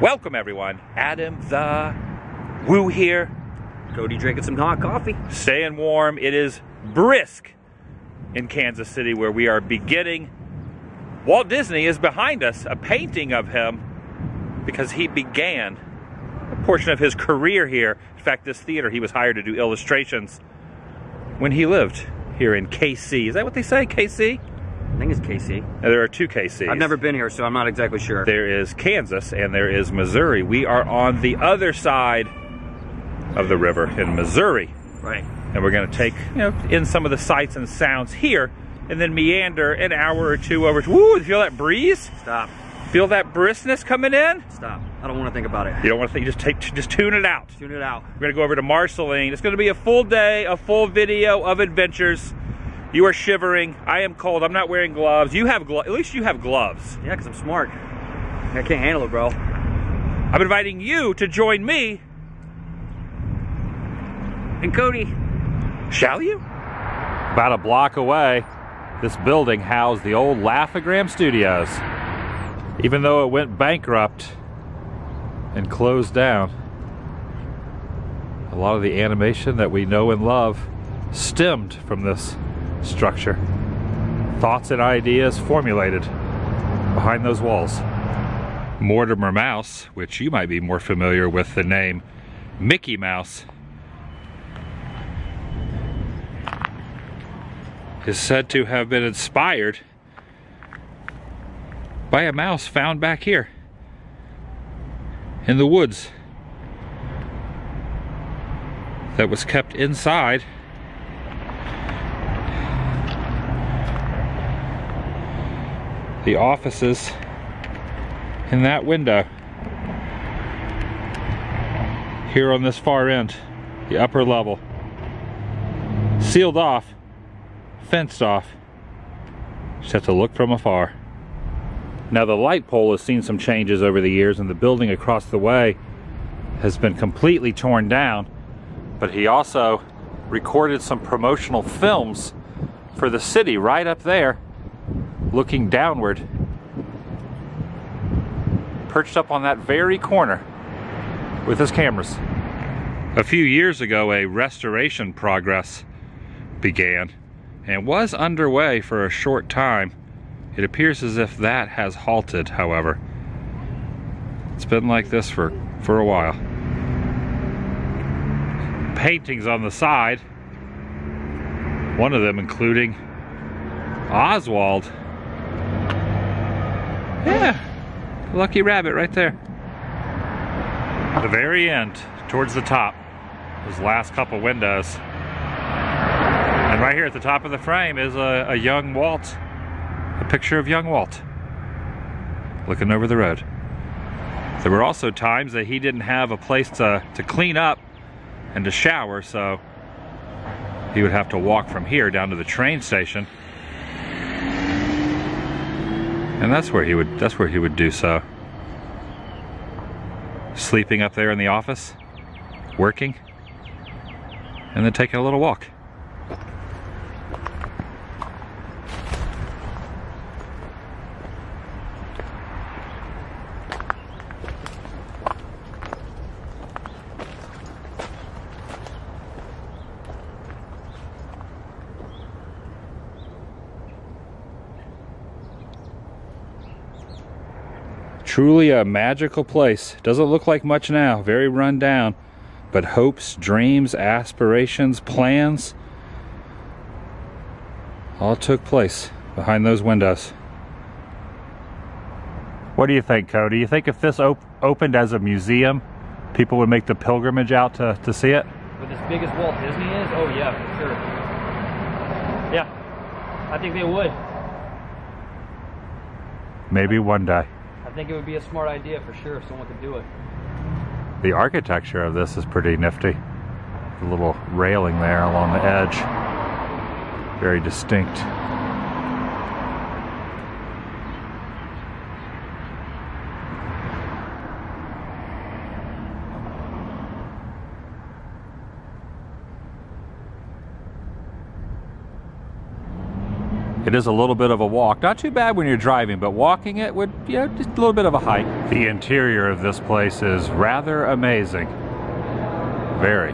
Welcome everyone, Adam the Woo here. Cody drinking some hot coffee. Staying warm. It is brisk in Kansas City where we are beginning. Walt Disney is behind us, a painting of him because he began a portion of his career here. In fact, this theater he was hired to do illustrations when he lived here in KC. Is that what they say, KC? I think it's KC. Now, there are two KCs. I've never been here, so I'm not exactly sure. There is Kansas and there is Missouri. We are on the other side of the river in Missouri. Right. And we're going to take, in some of the sights and sounds here and then meander an hour or two over. Woo, feel that breeze? Stop. Feel that briskness coming in? Stop. I don't want to think about it. You don't want to think, just tune it out. Tune it out. We're going to go over to Marceline. It's going to be a full day, a full video of adventures. You are shivering. I am cold. I'm not wearing gloves. You have gloves. At least you have gloves. Yeah, because I'm smart. I can't handle it, bro. I'm inviting you to join me. And Cody. Shall you? About a block away, this building housed the old Laugh-O-Gram Studios. Even though it went bankrupt and closed down, a lot of the animation that we know and love stemmed from this structure. Thoughts and ideas formulated behind those walls. Mortimer Mouse, which you might be more familiar with the name Mickey Mouse, is said to have been inspired by a mouse found back here in the woods that was kept inside the offices in that window here on this far end, the upper level, sealed off, fenced off. Just have to look from afar. Now the light pole has seen some changes over the years and the building across the way has been completely torn down, but he also recorded some promotional films for the city right up there, looking downward, perched up on that very corner with his cameras. A few years ago, a restoration progress began and was underway for a short time. It appears as if that has halted, however. It's been like this for a while. Paintings on the side, one of them including Oswald. Yeah, lucky rabbit right there. At the very end, towards the top, those last couple windows. And right here at the top of the frame is a young Walt, a picture of young Walt, looking over the road. There were also times that he didn't have a place to clean up and to shower, so he would have to walk from here down to the train station. And that's where he would do so. Sleeping up there in the office, working, and then taking a little walk. Truly a magical place. Doesn't look like much now, very run down, but hopes, dreams, aspirations, plans all took place behind those windows. What do you think, Cody? You think if this opened as a museum, people would make the pilgrimage out to see it? With as big as Walt Disney is? Oh yeah, for sure. Yeah, I think they would. Maybe one day. I think it would be a smart idea for sure if someone could do it. The architecture of this is pretty nifty. The little railing there along the edge. Very distinct. It is a little bit of a walk. Not too bad when you're driving, but walking it would, just a little bit of a hike. The interior of this place is rather amazing. Very.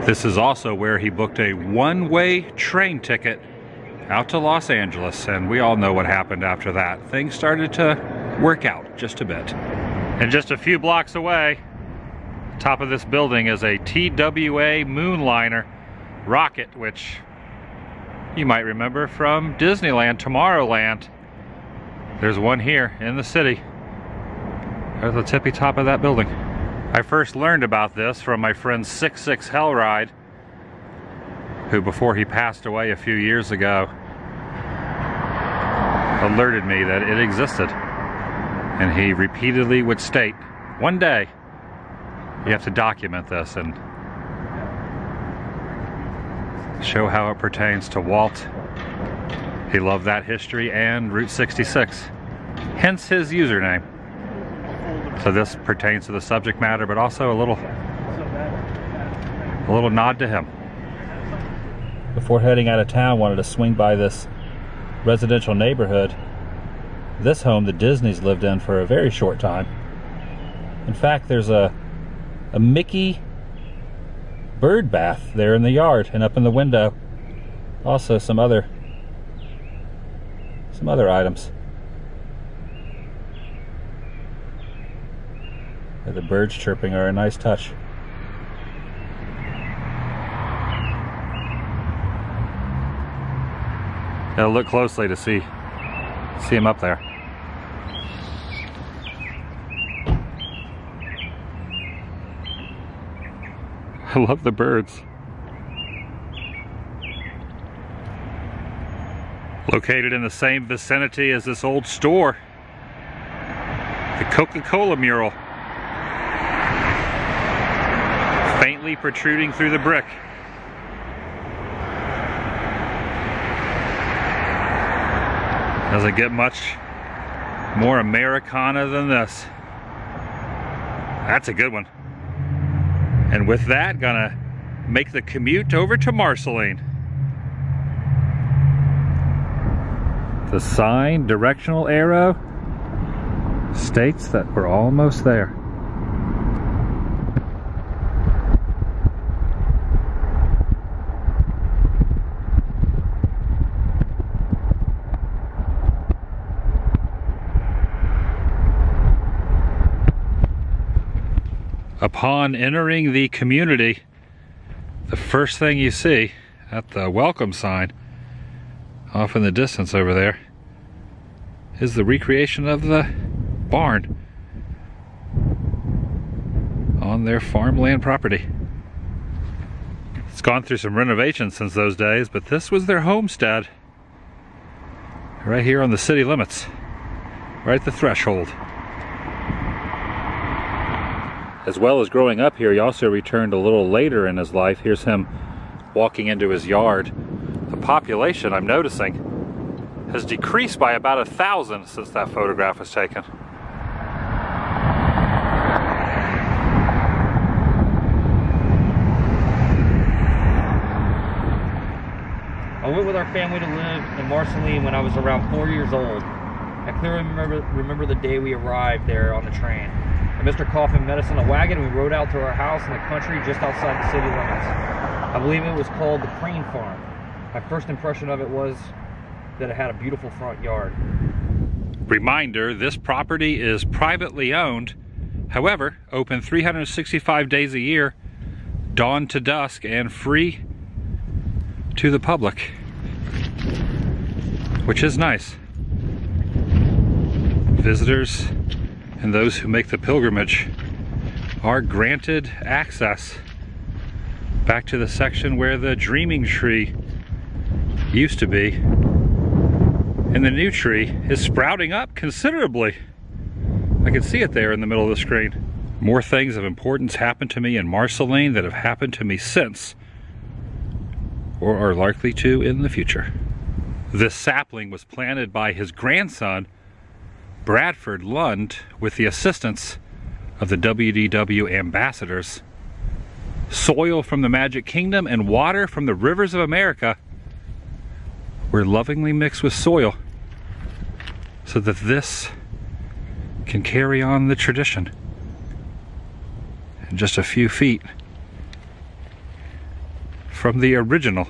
This is also where he booked a one-way train ticket out to Los Angeles, and we all know what happened after that. Things started to work out just a bit. And just a few blocks away, top of this building is a TWA Moonliner rocket, which you might remember from Disneyland, Tomorrowland. There's one here in the city. There's the tippy top of that building. I first learned about this from my friend 66 Hellride, who before he passed away a few years ago, alerted me that it existed. And he repeatedly would state, one day, you have to document this and show how it pertains to Walt. He loved that history and Route 66, hence his username. So this pertains to the subject matter, but also a little nod to him. Before heading out of town, wanted to swing by this residential neighborhood. This home the Disneys lived in for a very short time. In fact, there's a Mickey bird bath there in the yard and up in the window. Also some other items. The birds chirping are a nice touch. Gotta look closely to see him up there. I love the birds. Located in the same vicinity as this old store, the Coca-Cola mural, faintly protruding through the brick. Doesn't get much more Americana than this. That's a good one. And with that, gonna make the commute over to Marceline. The sign, directional arrow, states that we're almost there. Upon entering the community, the first thing you see at the welcome sign off in the distance over there is the recreation of the barn on their farmland property. It's gone through some renovations since those days, but this was their homestead right here on the city limits, right at the threshold. As well as growing up here, he also returned a little later in his life. Here's him walking into his yard. The population, I'm noticing, has decreased by about 1,000 since that photograph was taken. I went with our family to live in Marceline when I was around 4 years old. I clearly remember the day we arrived there on the train. Mr. Coffin met us in a wagon and we rode out to our house in the country just outside the city limits. I believe it was called the Crane Farm. My first impression of it was that it had a beautiful front yard. Reminder, this property is privately owned, however, open 365 days a year, dawn to dusk, and free to the public, which is nice. Visitors and those who make the pilgrimage are granted access back to the section where the dreaming tree used to be. And the new tree is sprouting up considerably. I can see it there in the middle of the screen. More things of importance happened to me in Marceline that have happened to me since, or are likely to in the future. This sapling was planted by his grandson, Bradford Lund, with the assistance of the WDW ambassadors. Soil from the Magic Kingdom and water from the rivers of America were lovingly mixed with soil so that this can carry on the tradition. And just a few feet from the original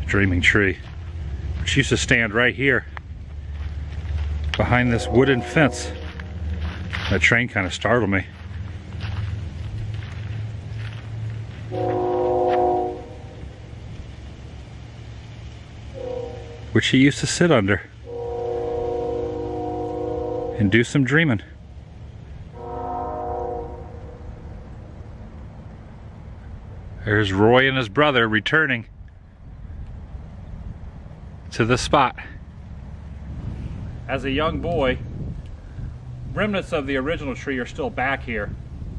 dreaming tree, which used to stand right here behind this wooden fence. That train kind of startled me. Which he used to sit under and do some dreaming. There's Roy and his brother returning to the spot. As a young boy, remnants of the original tree are still back here.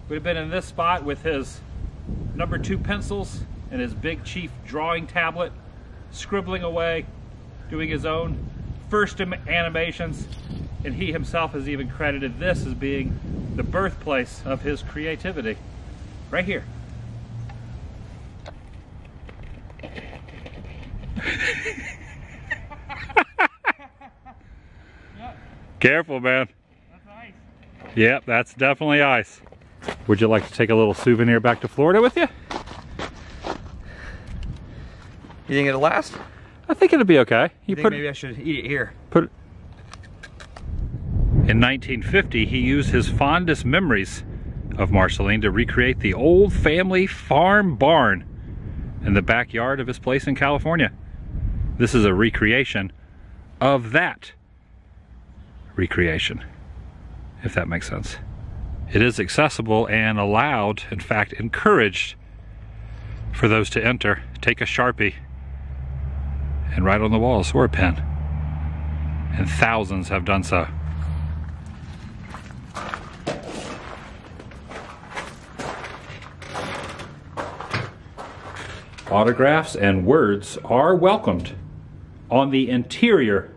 We'd have been in this spot with his number 2 pencils and his Big Chief drawing tablet, scribbling away, doing his own first animations, and he himself has even credited this as being the birthplace of his creativity. Right here. Careful, man. That's ice. Yep, that's definitely ice. Would you like to take a little souvenir back to Florida with you? You think it'll last? I think it'll be okay. You think maybe I should eat it here? In 1950, he used his fondest memories of Marceline to recreate the old family farm barn in the backyard of his place in California. This is a recreation of that recreation, if that makes sense. It is accessible and allowed, in fact encouraged, for those to enter. Take a Sharpie and write on the walls, or a pen. And thousands have done so. Autographs and words are welcomed on the interior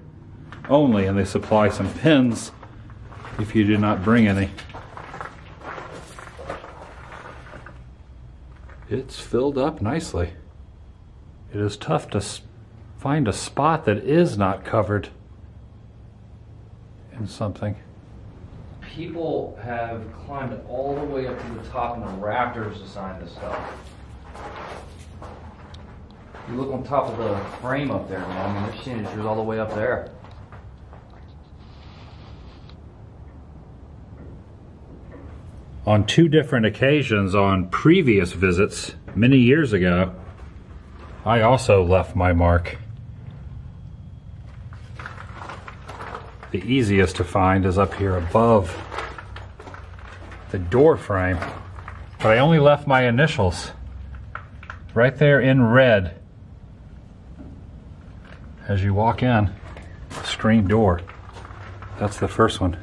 only, and they supply some pens if you do not bring any. It's filled up nicely. It is tough to find a spot that is not covered in something. People have climbed all the way up to the top in the rafters to sign this stuff. You look on top of the frame up there, man. I mean, there's signatures all the way up there. On 2 different occasions on previous visits, many years ago, I also left my mark. The easiest to find is up here above the door frame, but I only left my initials right there in red as you walk in the screen door. That's the first one.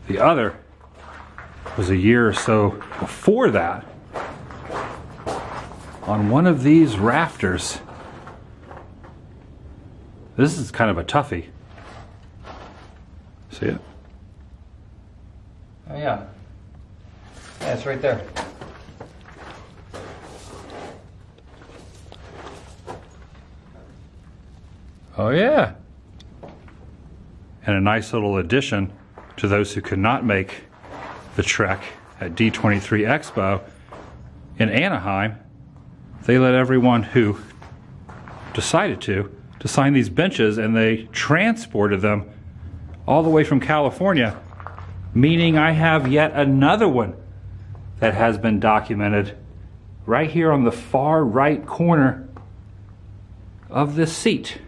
The other was a year or so before that, on one of these rafters. This is kind of a toughie. See it? Oh yeah. Yeah, it's right there. Oh yeah. And a nice little addition to those who could not make the trek at D23 Expo in Anaheim. They let everyone who decided to sign these benches, and they transported them all the way from California, meaning I have yet another one that has been documented right here on the far right corner of this seat.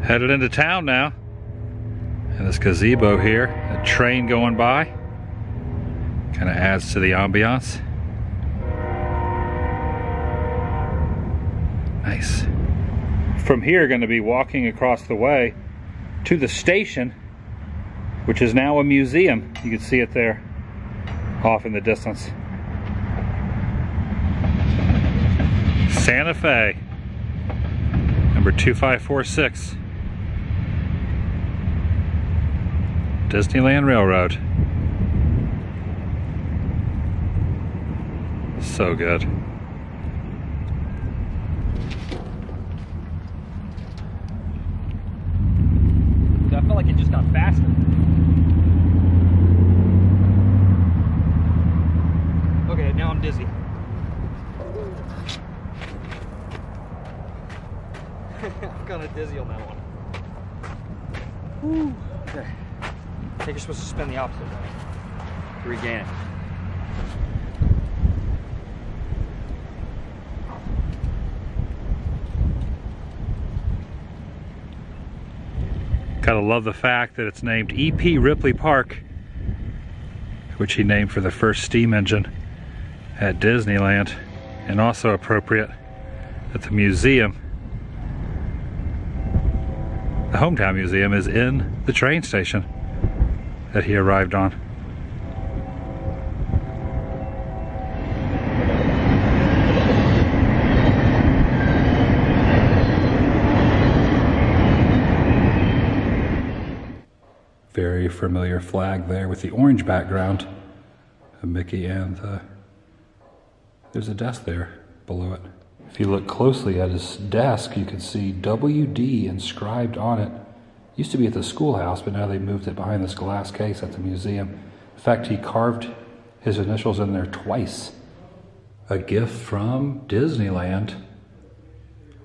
Headed into town now. And this gazebo here, a train going by, kind of adds to the ambiance. Nice. From here, going to be walking across the way to the station, which is now a museum. You can see it there off in the distance. Santa Fe, number 2546. Disneyland Railroad. So good. I felt like it just got faster. Okay, now I'm dizzy. I'm kind of dizzy on that one. Whew. Okay. I think you're supposed to spin the opposite way to regain it. Gotta love the fact that it's named E.P. Ripley Park, which he named for the first steam engine at Disneyland, and also appropriate at the museum. The Hometown Museum is in the train station that he arrived on. Very familiar flag there with the orange background of Mickey, and there's a desk there below it. If you look closely at his desk, you can see WD inscribed on it. Used to be at the schoolhouse, but now they moved it behind this glass case at the museum. In fact, he carved his initials in there twice. A gift from Disneyland,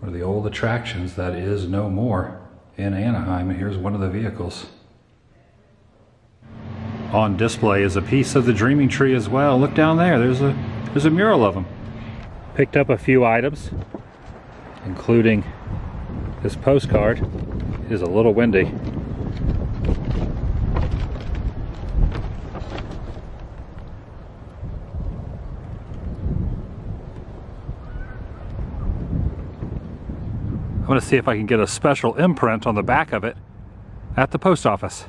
one of the old attractions that is no more in Anaheim, and here's one of the vehicles. On display is a piece of the Dreaming Tree as well. Look down there, there's a mural of them. Picked up a few items, including this postcard. It is a little windy. I'm going to see if I can get a special imprint on the back of it at the post office.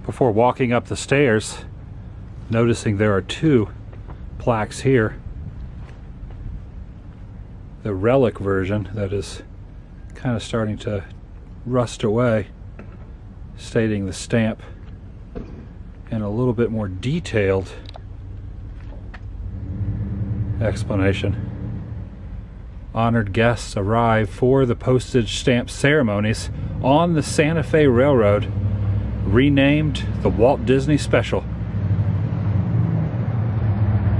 Before walking up the stairs, noticing there are two plaques here. The relic version that is kind of starting to rust away, stating the stamp, and a little bit more detailed explanation. Honored guests arrive for the postage stamp ceremonies on the Santa Fe Railroad, renamed the Walt Disney Special.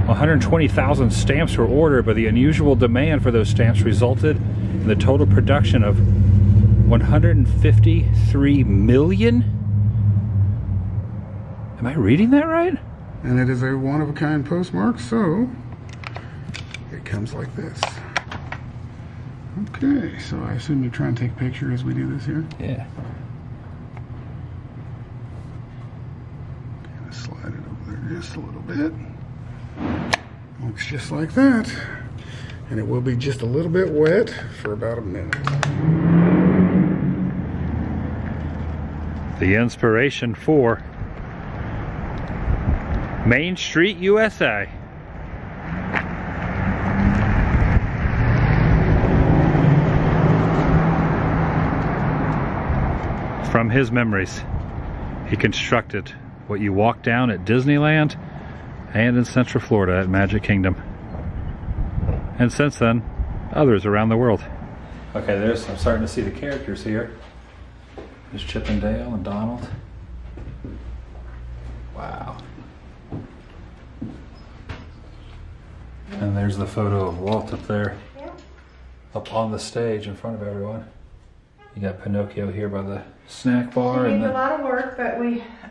120,000 stamps were ordered, but the unusual demand for those stamps resulted in the total production of 153 million? Am I reading that right? And it is a one-of-a-kind postmark, so it comes like this. Okay, so I assume you try and take a picture as we do this here? Yeah. Okay, let's slide it over there just a little bit. Looks just like that. And it will be just a little bit wet for about a minute. The inspiration for Main Street, USA. From his memories, he constructed what you walk down at Disneyland and in Central Florida at Magic Kingdom. And since then, others around the world. Okay, I'm starting to see the characters here. There's Chip and Dale and Donald. Wow. And there's the photo of Walt up there, up on the stage in front of everyone. You got Pinocchio here by the snack bar. It needs a lot of work, but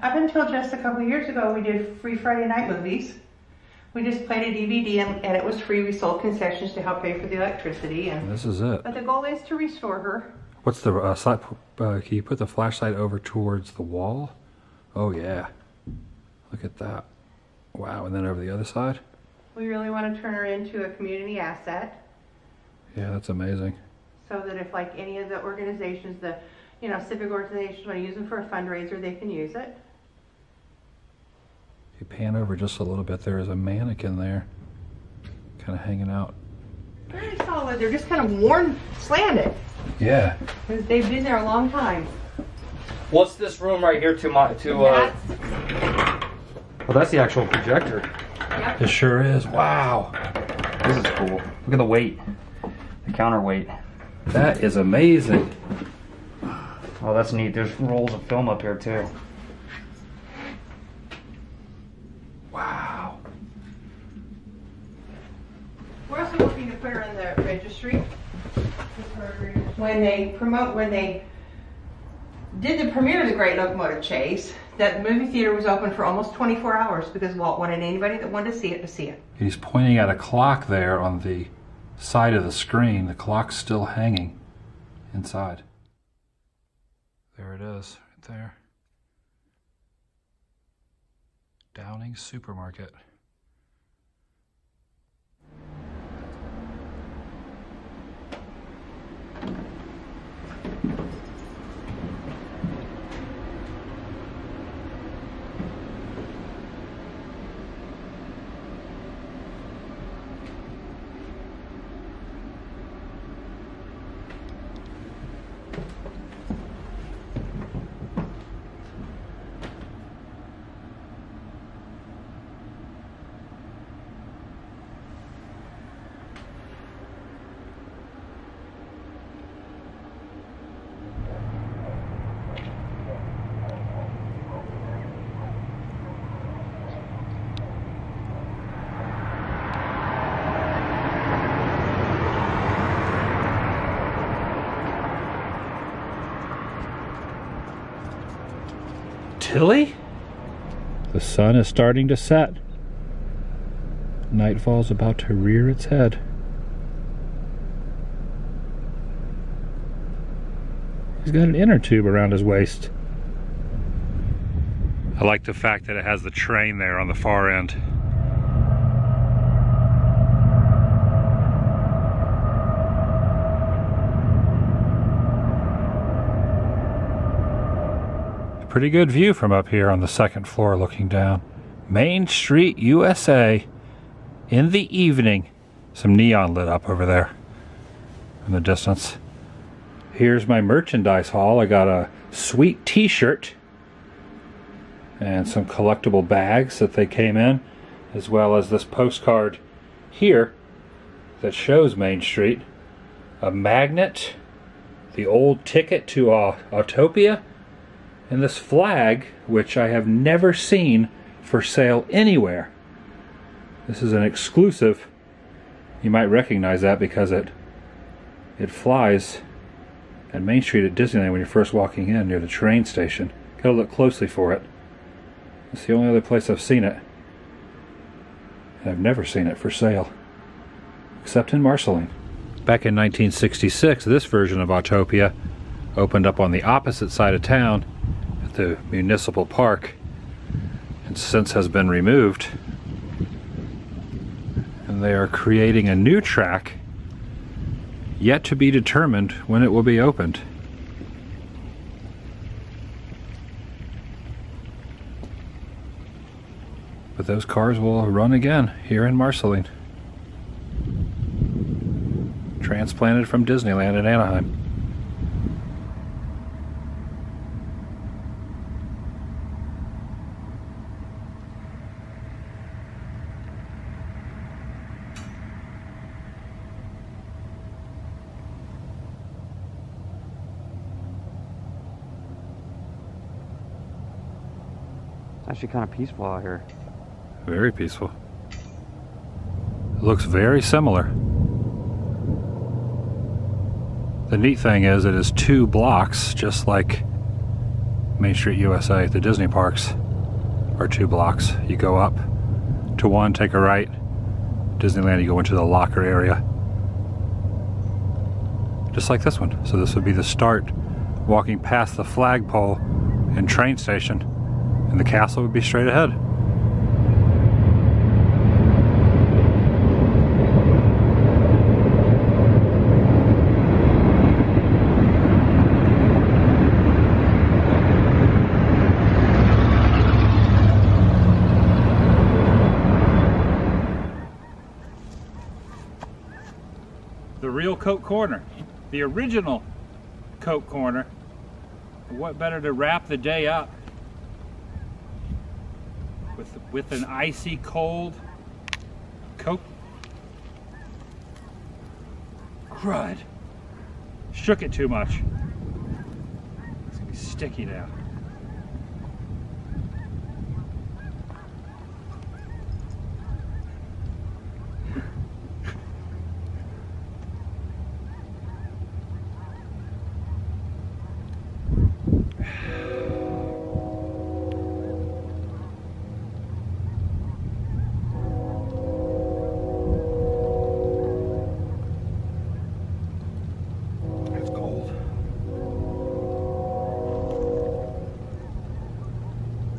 up until just a couple of years ago, we did free Friday night movies. We just played a DVD and it was free. We sold concessions to help pay for the electricity. And this is it. But the goal is to restore her. What's the side? Can you put the flashlight over towards the wall? Oh yeah. Look at that. Wow, and then over the other side? We really want to turn her into a community asset. Yeah, that's amazing. So that if like any of the organizations, the civic organizations want to use them for a fundraiser, they can use it. If you pan over just a little bit, there is a mannequin there, kind of hanging out. Very solid. They're just kind of worn, slanted. Yeah. They've been there a long time. What's this room right here to my well, that's the actual projector. Yep. It sure is. Wow. This is cool. Look at the weight. The counterweight. That is amazing. Oh, that's neat. There's rolls of film up here too. Wow. We're also looking to put her in the registry. When they did the premiere of The Great Locomotive Chase, that movie theater was open for almost 24 hours because Walt wanted anybody that wanted to see it to see it. He's pointing at a clock there on the side of the screen. The clock's still hanging inside. There it is, right there. Downing Supermarket. Tilly? The sun is starting to set. Nightfall's about to rear its head. He's got an inner tube around his waist. I like the fact that it has the train there on the far end. Pretty good view from up here on the second floor looking down. Main Street, USA. In the evening. Some neon lit up over there in the distance. Here's my merchandise haul. I got a sweet t-shirt and some collectible bags that they came in, as well as this postcard here that shows Main Street. A magnet, the old ticket to Autopia, and this flag, which I have never seen for sale anywhere. This is an exclusive. You might recognize that because it flies at Main Street at Disneyland when you're first walking in near the train station. Gotta look closely for it. It's the only other place I've seen it. And I've never seen it for sale. Except in Marceline. Back in 1966, this version of Autopia opened up on the opposite side of town at the municipal park, and since has been removed. And they are creating a new track, yet to be determined when it will be opened. But those cars will run again here in Marceline. Transplanted from Disneyland in Anaheim. It's actually kind of peaceful out here. Very peaceful. It looks very similar. The neat thing is it is 2 blocks, just like Main Street USA at the Disney parks are 2 blocks. You go up to one, take a right. Disneyland, you go into the locker area. Just like this one. So this would be the start, walking past the flagpole and train station, and the castle would be straight ahead. The real Coke Corner, the original Coke Corner, What better to wrap the day up with an icy cold Coke? Crud. Shook it too much. It's gonna be sticky now.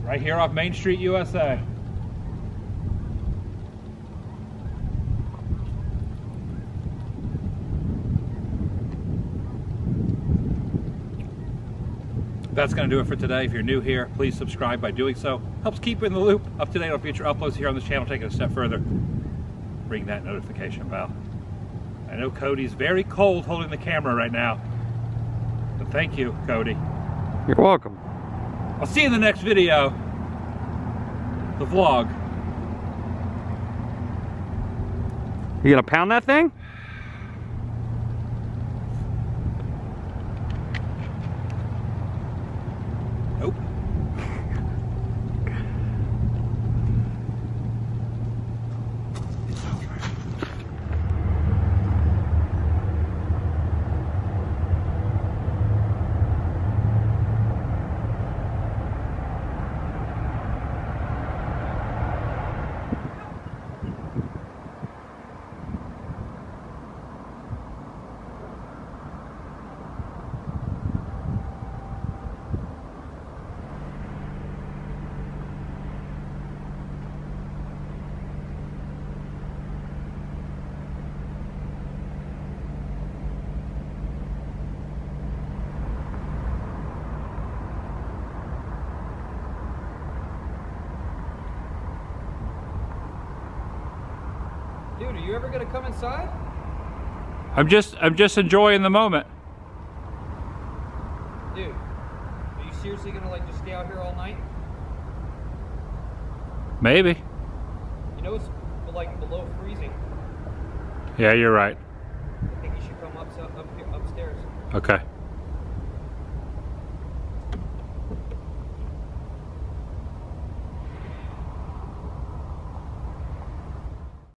Right here off Main Street, USA. That's going to do it for today. If you're new here, please subscribe by doing so. Helps keep you in the loop, up to date on future uploads here on this channel. Take it a step further. Ring that notification bell. I know Cody's very cold holding the camera right now, but thank you, Cody. You're welcome. I'll see you in the next video, the vlog. You gonna pound that thing? Nope. Dude, are you ever gonna come inside? I'm just enjoying the moment. Dude, are you seriously gonna like just stay out here all night? Maybe. You know it's like below freezing. Yeah, you're right. I think you should come upstairs. Okay.